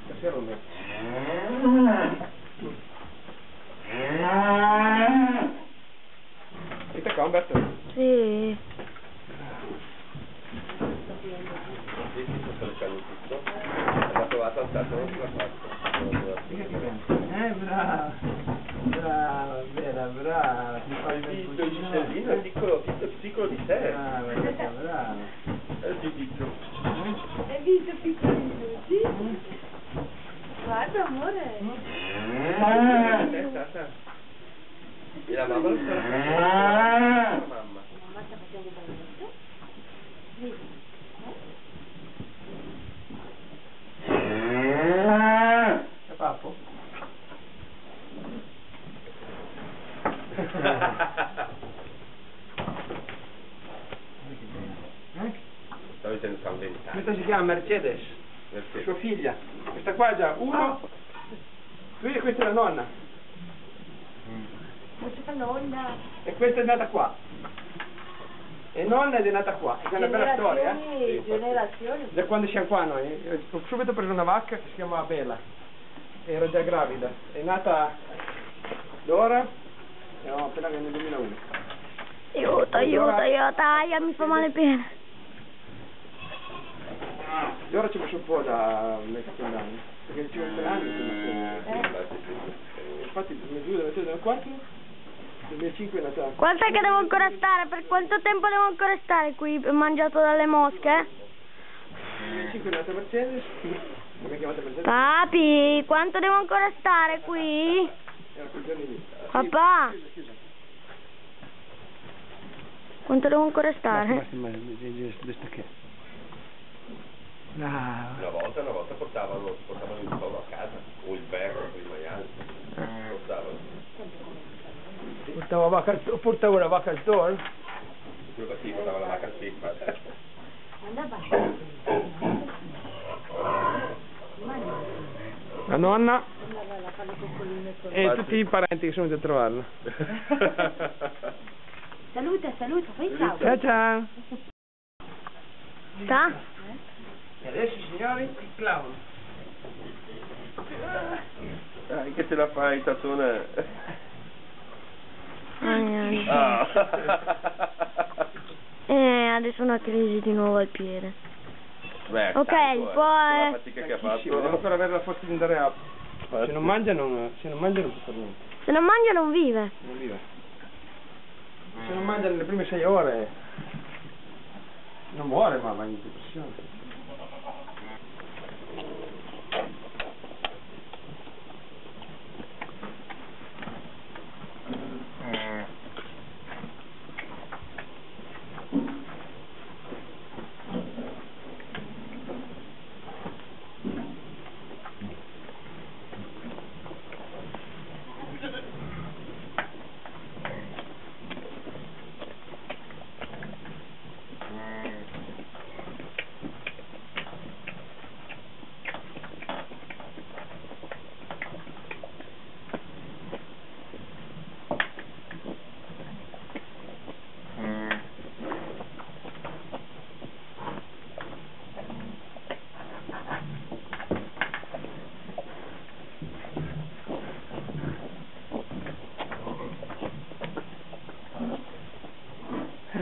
Stasera lo metto. Siete qua, Umberto? Sì. L'ha trovato alzato, non ce l'ha fatto. Brava, brava, bella, brava. Ti fai Il Gisellino è piccolo di te. Brava, brava. È il giudizio. Hai visto piccolino? Sì? Guarda amore. E la mamma lo sta facendo. La mamma. Mamma sta facendo il bagnetto? Vedi? È pappo? Stavo dicendo sta inventando. Questa si chiama Mercedes, sua figlia. Questa qua è già uno. Qui questa è la nonna. Questa è la nonna. E questa è nata qua. E nonna è nata qua. È una bella storia, eh? Generazioni. Da quando siamo qua noi. Ho subito preso una vacca che si chiamava Bella. Era già gravida. È nata d'ora. Siamo appena nel 2001. Aiuto, mi fa male piede. D'ora ci ho messo un po' da anni. Perché ci vuole 3 anni. Infatti nel 2004. 2005 è nata. Quanto è che devo ancora stare? Per quanto tempo devo ancora stare qui mangiato dalle mosche? 2005 è nata Mercedes. Come chiamate Mercedes? Papi, quanto devo ancora stare qui? Era quei giorni lì. Papà, Chiusa. quanto devo ancora stare? Una Una volta portavano il covo a casa, o il berro con i maiali. Portavo la vacca al toro. Quello che si portava la vacca al pippa. Andava. La nonna La fanno coccoline con... e tutti i parenti che sono venuti a trovarla. Saluta, fai ciao. Ciao ciao. Sta? E adesso signori, il clown. Dai che ce la fai, tatone. Ah. Adesso una crisi di nuovo al piede. Beh, Ok, tanto, poi... la fatica che ha Devo fatto. ancora avere la forza di andare a... Se non mangia non può fare niente. Se non mangia non vive. Non vive. Se non mangia nelle prime 6 ore non muore, ma va in depressione.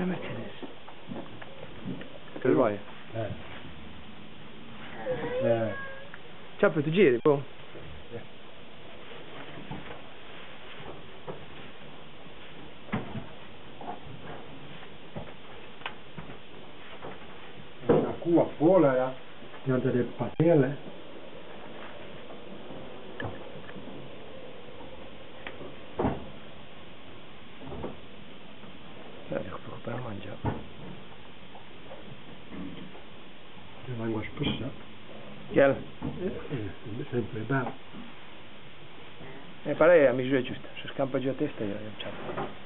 Mercedes. Che vuoi? Ciao, tu giri, boh. Una cua fuori, ja. Die hadden de patellen. Devo recuperare a mangiare. En lang was pussen. Chiaro? Sempre bel. Pare a misura giusta, se scampa giù a testa io ciao.